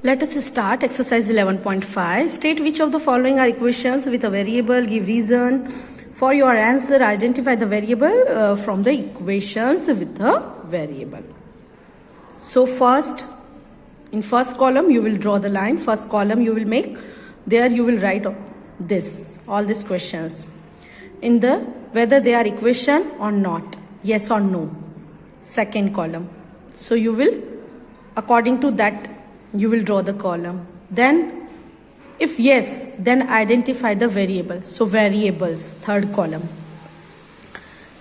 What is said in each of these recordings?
Let us start exercise 11.5. State which of the following are equations with a variable. Give reason for your answer. Identify the variable from the equations with the variable. So first, in first column you will draw the line. First column you will make. There you will write this, all these questions. In the whether they are equation or not. Yes or no. Second column. So you will, according to that, you will draw the column. Then if yes, then identify the variable. So variables, third column.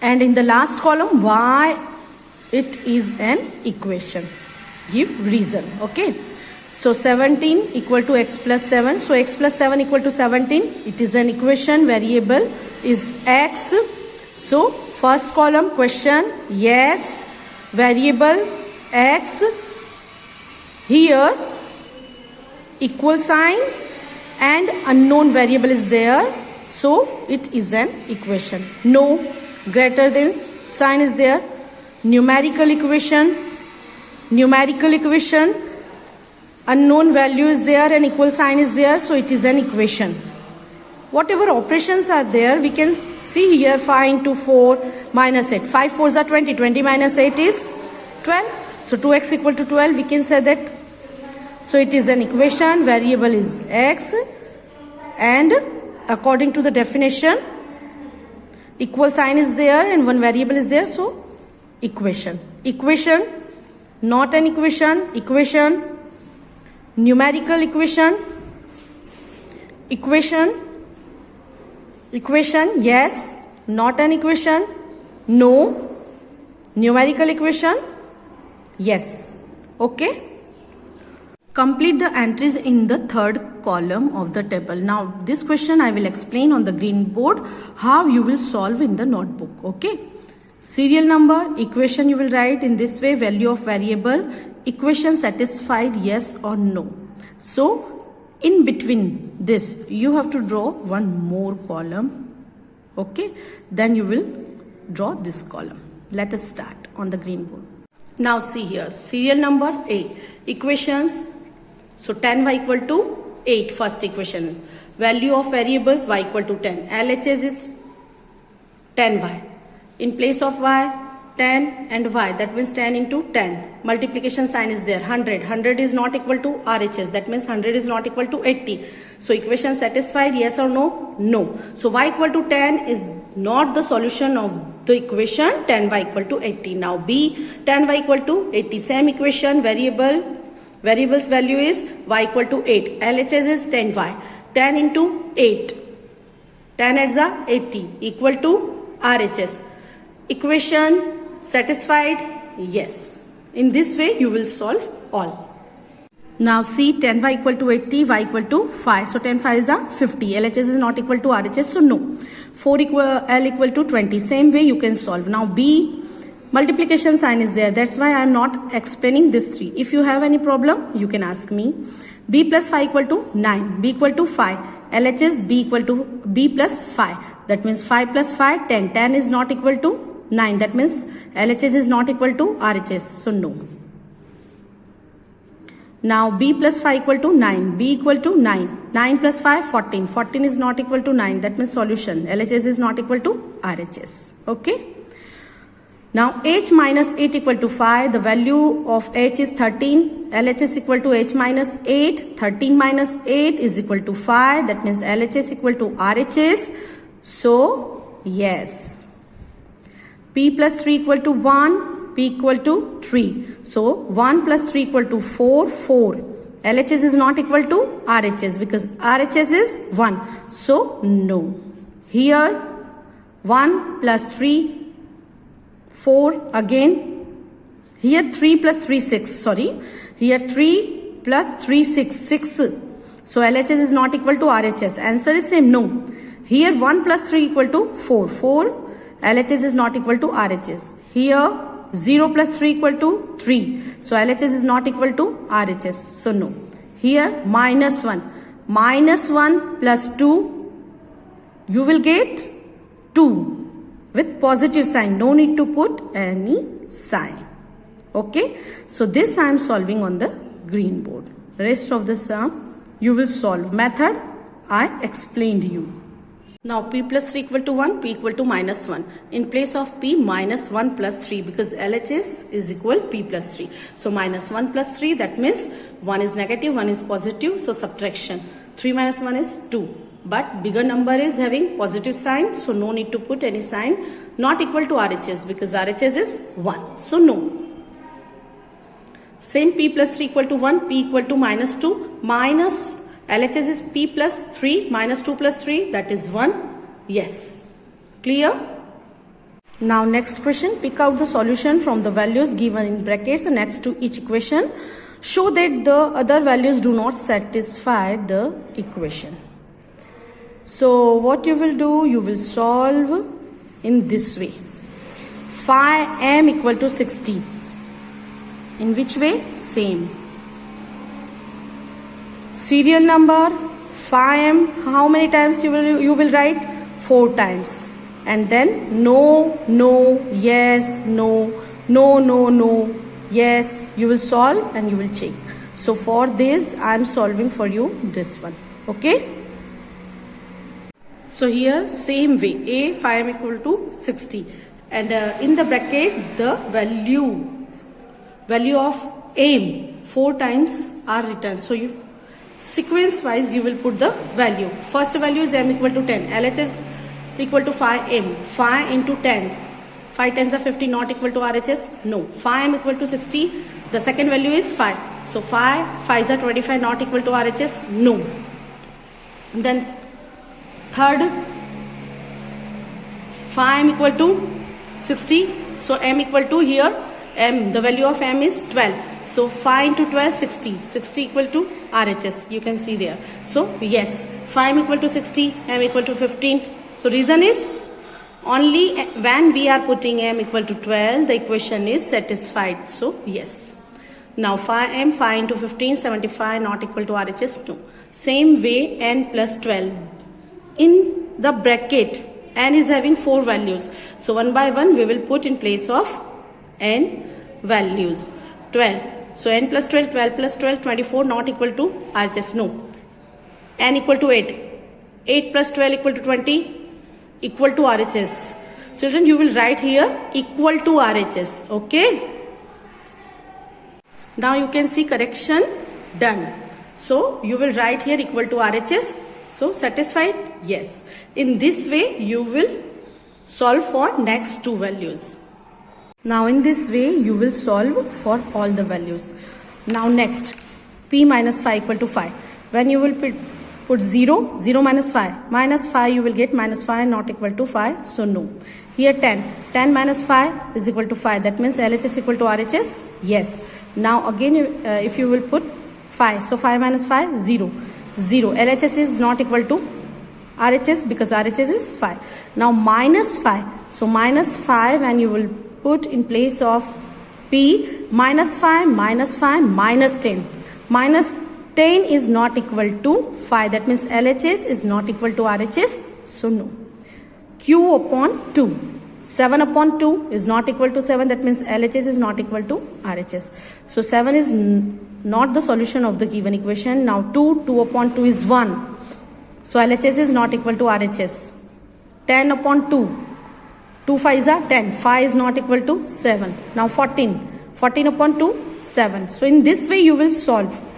And in the last column, why it is an equation. Give reason. Okay. So 17 equal to x plus 7. So x plus 7 equal to 17. It is an equation. Variable is x. So first column question, yes. Variable x. Here equal sign and unknown variable is there, so it is an equation. No, greater than sign is there. Numerical equation, unknown value is there and equal sign is there, so it is an equation. Whatever operations are there, we can see here 5 into 4 minus 8. 5 4s are 20. 20 minus 8 is 12. So 2x equal to 12, we can say that. So it is an equation, variable is x, and according to the definition, equal sign is there and one variable is there, so equation. Equation, not an equation, equation, numerical equation, equation, yes, not an equation, no, numerical equation, yes. Okay. Complete the entries in the third column of the table. Now this question I will explain on the green board how you will solve in the notebook. Okay. Serial number, equation you will write in this way, value of variable, equation satisfied yes or no. So in between this you have to draw one more column. Okay. Then you will draw this column. Let us start on the green board. Now see here, serial number A, equations. So 10y equal to 8, first equation is. Value of variables y equal to 10. LHS is 10y. In place of y, 10 and y, that means 10 into 10. Multiplication sign is there, 100. 100 is not equal to RHS, that means 100 is not equal to 80. So equation satisfied, yes or no? No. So y equal to 10 is not the solution of the equation 10y equal to 80. Now B, 10y equal to 80. Same equation, variable's value is y equal to 8. LHS is 10y. 10 into 8. 10 adds a 80 equal to RHS. Equation satisfied? Yes. In this way you will solve all. Now see, 10y equal to 80, y equal to 5. So 10 5 is a 50. LHS is not equal to RHS, so no. 4 L equal to 20. Same way you can solve. Now B, multiplication sign is there. That's why I am not explaining this 3. If you have any problem, you can ask me. B plus 5 equal to 9. B equal to 5. LHS B equal to B plus 5. That means 5 plus 5, 10. 10 is not equal to 9. That means LHS is not equal to RHS. So no. Now B plus 5 equal to 9. B equal to 9. 9 plus 5, 14. 14 is not equal to 9. That means solution. LHS is not equal to RHS. Okay. Now h minus 8 equal to 5. The value of h is 13. LHS equal to h minus 8. 13 minus 8 is equal to 5. That means LHS equal to RHS. So yes. P plus 3 equal to 1. P equal to 3. So 1 plus 3 equal to 4. 4. LHS is not equal to RHS because RHS is 1. So no. Here 1 plus 3. 4 again. Here 3 plus 3 6. Sorry. Here 3 plus 3 6. 6. So LHS is not equal to RHS. Answer is same. No. Here 1 plus 3 equal to 4. 4. LHS is not equal to RHS. Here 0 plus 3 equal to 3. So LHS is not equal to RHS. So no. Here minus 1. Minus 1 plus 2. You will get 2. With positive sign, no need to put any sign. Okay, so this I am solving on the green board. Rest of the sum you will solve. Method I explained you. Now p plus 3 equal to 1, p equal to minus 1. In place of p, minus 1 plus 3, because LHS is equal p plus 3. So minus 1 plus 3, that means 1 is negative, 1 is positive, so subtraction. 3 minus 1 is 2. But bigger number is having positive sign, so no need to put any sign. Not equal to RHS, because RHS is 1, so no. Same p plus 3 equal to 1, p equal to minus 2, minus LHS is p plus 3, minus 2 plus 3, that is 1. Yes. Clear? Now next question, pick out the solution from the values given in brackets next to each equation. Show that the other values do not satisfy the equation. So what you will do, you will solve in this way. Phi m equal to 60. In which way? Same. Serial number phi m, how many times you will write? 4 times. And then no, no, yes, no, no, no, no, yes. You will solve and you will check. So for this I am solving for you this one. Okay. So here same way, a phi m equal to 60, and in the bracket the value of m 4 times are written. So you sequence wise you will put the value. First value is m equal to 10. LHS equal to phi m. Phi into 10. 5 tens are 50, not equal to RHS? No. Phi m equal to 60. The second value is phi. So phi, phi's are 25, not equal to RHS? No. And then third, phi m equal to 60. So m equal to here, m, the value of m is 12. So phi into 12, 60. 60 equal to RHS. You can see there. So yes, phi m equal to 60, m equal to 15. So reason is only when we are putting m equal to 12, the equation is satisfied. So yes. Now phi m, phi into 15, 75, not equal to RHS. No. Same way n plus 12. In the bracket, n is having 4 values. So one by one we will put in place of n values. 12. So n plus 12, 12 plus 12, 24, not equal to RHS. No. N equal to 8. 8 plus 12 equal to 20, equal to RHS. Children, you will write here equal to RHS. Okay. Now you can see correction done. So you will write here equal to RHS. So satisfied? Yes. In this way you will solve for next 2 values. Now in this way you will solve for all the values. Now next, p minus phi equal to phi. When you will put 0, 0 minus phi. Minus phi you will get minus phi not equal to phi. So no. Here 10. 10 minus phi is equal to phi. That means LHS equal to RHS? Yes. Now again if you will put phi. So phi minus phi, 0. 0. LHS is not equal to RHS because RHS is phi. Now minus phi. So minus phi when you will put in place of p, minus phi, minus 10. Minus 10 is not equal to phi. That means LHS is not equal to RHS. So no. Q upon 2. 7 upon 2 is not equal to 7. That means LHS is not equal to RHS. So 7 is not the solution of the given equation. Now 2 upon 2 is 1. So LHS is not equal to RHS. 10 upon 2. 2 5s are 10. Phi is not equal to 7. Now 14. 14 upon 2, 7. So in this way you will solve.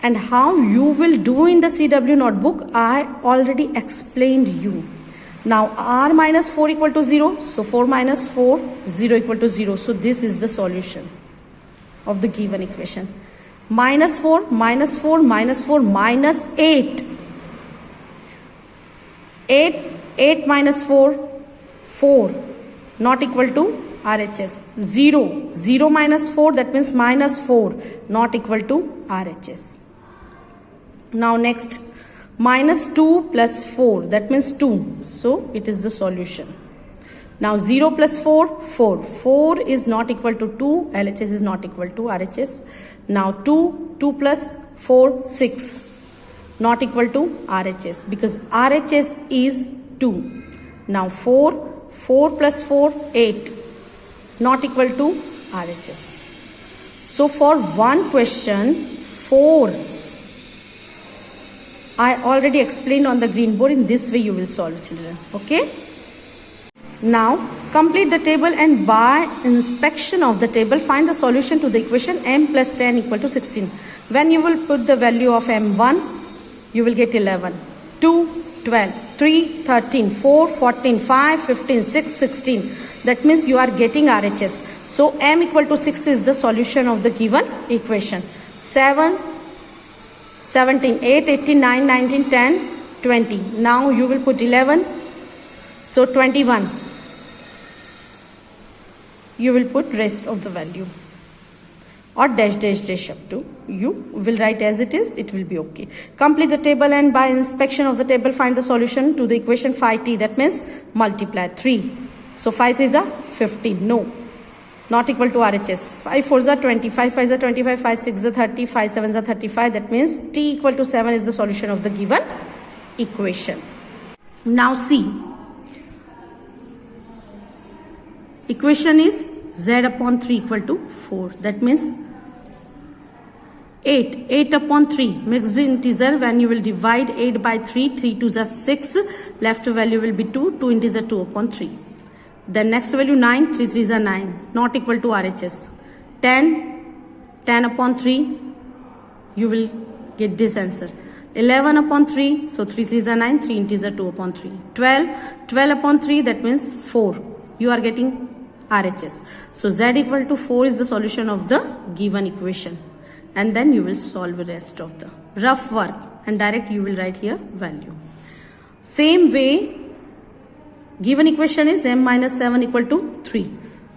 And how you will do in the CW notebook, I already explained you. Now r minus 4 equal to 0. So 4 minus 4, 0 equal to 0. So this is the solution of the given equation. Minus 4, minus 4, minus 4, minus 8. 8 minus 4, 4. Not equal to RHS. 0. 0 minus 4, that means minus 4. Not equal to RHS. Now next. Minus 2 plus 4, that means 2. So it is the solution. Now 0 plus 4, 4. 4 is not equal to 2. LHS is not equal to RHS. Now 2 plus 4, 6. Not equal to RHS because RHS is 2. Now 4 plus 4, 8. Not equal to RHS. So for one question, 4. I already explained on the green board. In this way you will solve, children. Okay. Now complete the table and by inspection of the table find the solution to the equation m plus 10 equal to 16. When you will put the value of m1, you will get 11, 2, 12, 3, 13, 4, 14, 5, 15, 6, 16. That means you are getting RHS. So m equal to 6 is the solution of the given equation. 7, 17, 8, 18, 9, 19, 10, 20. Now you will put 11. So 21. You will put rest of the value. Or dash dash dash up to. You will write as it is. It will be okay. Complete the table and by inspection of the table find the solution to the equation 5t. That means multiply 3. So 5 3s are 15. No. Not equal to RHS. 5 4s are 20. 5 5s are 25. 5 6s are 30. 5 7s are 35. That means t equal to 7 is the solution of the given equation. Now see. Equation is z upon 3 equal to 4. That means 8 upon 3 mixed integer. When you will divide 8 by 3, 3 2s are 6. Left value will be 2. 2 integer 2 upon 3. Then next value 9. 3 3s are 9. Not equal to RHS. 10 upon 3. You will get this answer. 11 upon 3. So 3 3s are 9. 3 integer 2 upon 3. 12 upon 3. That means 4. You are getting RHS. So z equal to 4 is the solution of the given equation. And then you will solve the rest of the rough work. And direct you will write here value. Same way, given equation is m minus 7 equal to 3.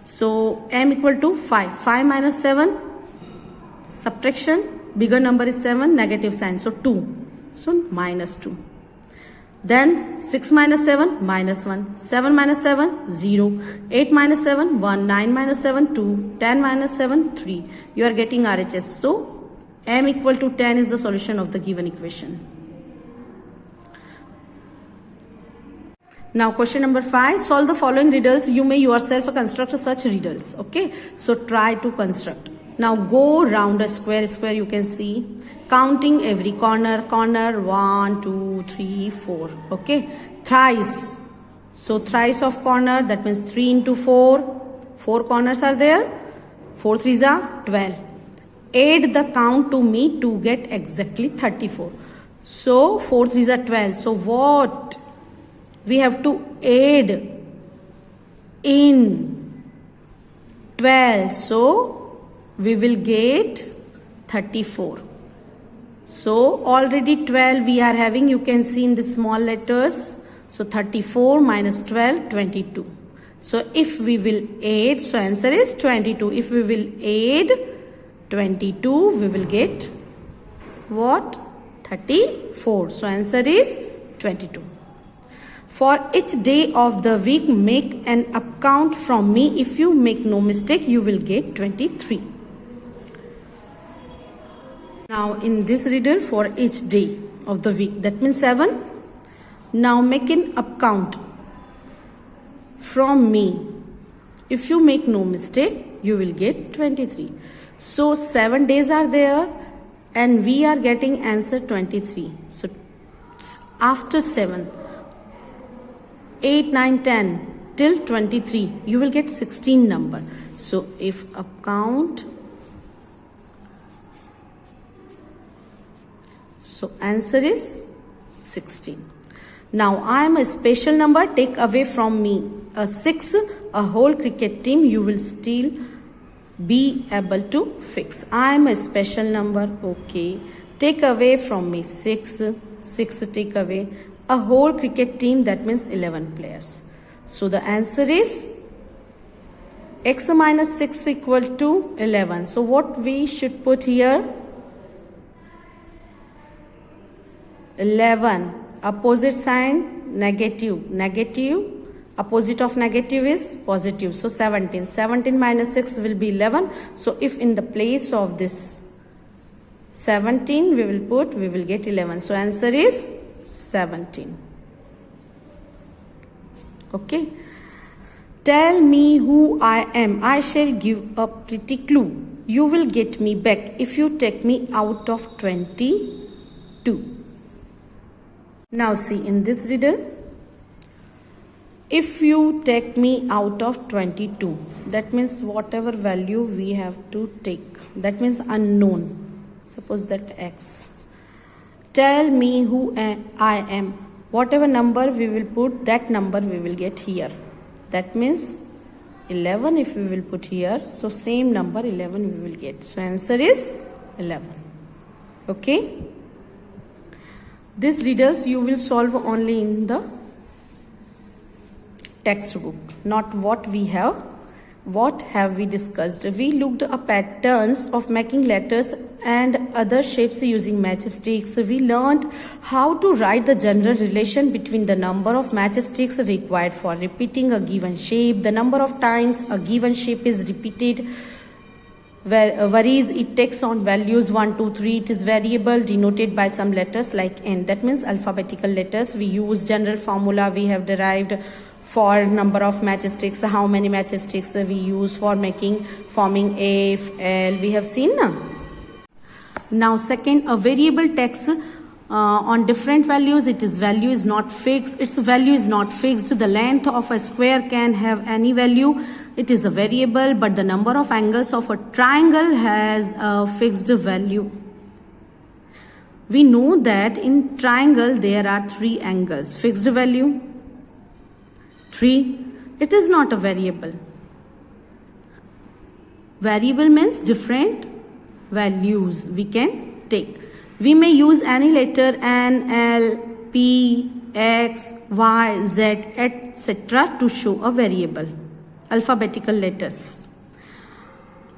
So m equal to 5. 5 minus 7, subtraction, bigger number is 7, negative sign. So 2. So minus 2. Then 6 minus 7, minus 1. 7 minus 7, 0. 8 minus 7, 1. 9 minus 7, 2. 10 minus 7, 3. You are getting RHS. So, m equal to 10 is the solution of the given equation. Now, question number 5. Solve the following riddles. You may yourself construct such riddles. Okay. So, try to construct. Now, go round a square. Square you can see. Counting every corner. 1, 2, 3, 4. Okay. Thrice. So thrice of corner. That means 3 into 4. 4 corners are there. 4 3s are 12. Add the count to me to get exactly 34. So 4 3s are 12. So what? We have to add in 12. So we will get 34. So already 12 we are having, you can see in the small letters. So 34 minus 12, 22. So if we will add, so answer is 22. If we will add 22, we will get what? 34. So answer is 22. For each day of the week, make an up count from me. If you make no mistake, you will get 23. Now in this riddle, for each day of the week, that means 7. Now make an up count from me. If you make no mistake, you will get 23. So 7 days are there and we are getting answer 23. So after 7, 8, 9, 10 till 23, you will get 16 number. So if up count, so answer is 16. Now I am a special number, take away from me a 6, a whole cricket team you will still be able to fix. I am a special number, okay. Take away from me 6, 6 take away. A whole cricket team, that means 11 players. So the answer is x minus 6 equal to 11. So what we should put here? 11. Opposite sign, negative. Negative. Opposite of negative is positive. So 17. 17 minus 6 will be 11. So if in the place of this 17 we will put, we will get 11. So answer is 17. Okay. Tell me who I am. I shall give a pretty clue. You will get me back if you take me out of 22. Now see in this riddle, if you take me out of 22, that means whatever value we have to take, that means unknown, suppose that x. Tell me who I am. Whatever number we will put, that number we will get here. That means 11 if we will put here, so same number 11 we will get. So answer is 11. Okay. These riddles you will solve only in the textbook, not what we have. What have we discussed? We looked at patterns of making letters and other shapes using matchsticks. We learned how to write the general relation between the number of matchsticks required for repeating a given shape, the number of times a given shape is repeated, varies, it takes on values 1, 2, 3. It is variable denoted by some letters like n. That means alphabetical letters. We use general formula we have derived for number of matchsticks, how many matchsticks we use for forming A, F, L. We have seen now. Now second, a variable takes on different values. Its value is not fixed. The length of a square can have any value. It is a variable, but the number of angles of a triangle has a fixed value. We know that in triangle there are 3 angles. Fixed value 3. It is not a variable. Variable means different values we can take. We may use any letter N, L, P, X, Y, Z, etc. to show a variable. Alphabetical letters.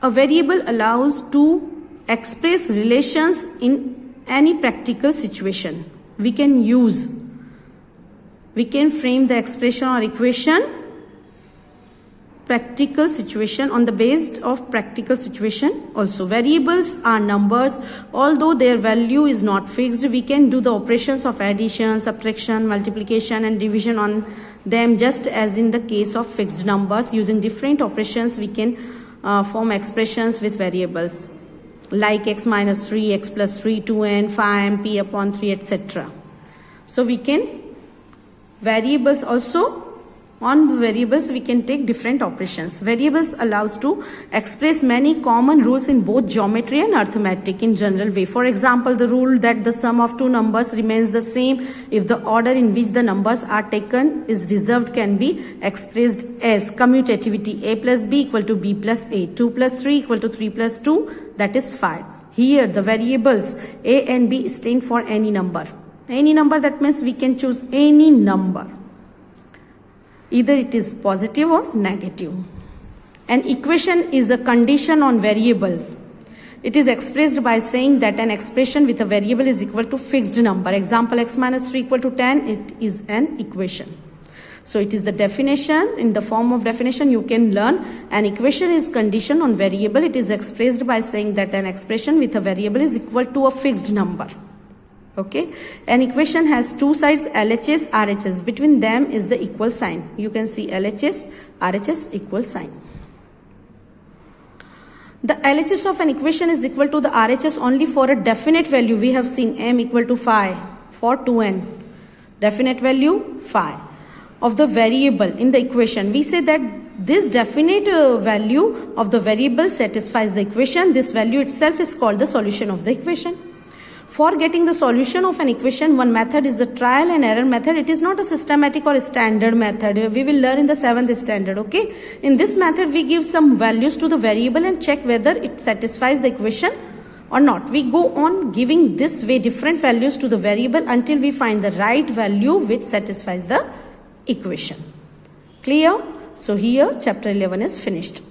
A variable allows to express relations in any practical situation. We can frame the expression or equation practical situation on the basis of practical situation also. Variables are numbers. Although their value is not fixed, we can do the operations of addition, subtraction, multiplication and division on them, just as in the case of fixed numbers. Using different operations we can form expressions with variables like x minus 3, x plus 3, 2n, 5m, p upon 3, etc. So we can variables also, on variables we can take different operations. Variables allows to express many common rules in both geometry and arithmetic in general way. For example, the rule that the sum of two numbers remains the same if the order in which the numbers are taken is reserved can be expressed as commutativity. A plus b equal to b plus a. 2 plus 3 equal to 3 plus 2, that is 5. Here the variables a and b stand for any number. Any number, that means we can choose any number. Either it is positive or negative. An equation is a condition on variables. It is expressed by saying that an expression with a variable is equal to fixed number. Example, x minus 3 equal to 10, it is an equation. So it is the definition. In the form of definition you can learn an equation is condition on variable. It is expressed by saying that an expression with a variable is equal to a fixed number. Okay, an equation has two sides, LHS, RHS. Between them is the equal sign. You can see LHS, RHS equal sign. The LHS of an equation is equal to the RHS only for a definite value. We have seen m equal to 5 for 2n. Definite value 5 of the variable in the equation. We say that this definite value of the variable satisfies the equation. This value itself is called the solution of the equation. For getting the solution of an equation, one method is the trial and error method. It is not a systematic or a standard method. We will learn in the 7th standard, okay? In this method, we give some values to the variable and check whether it satisfies the equation or not. We go on giving this way different values to the variable until we find the right value which satisfies the equation. Clear? So here, chapter 11 is finished.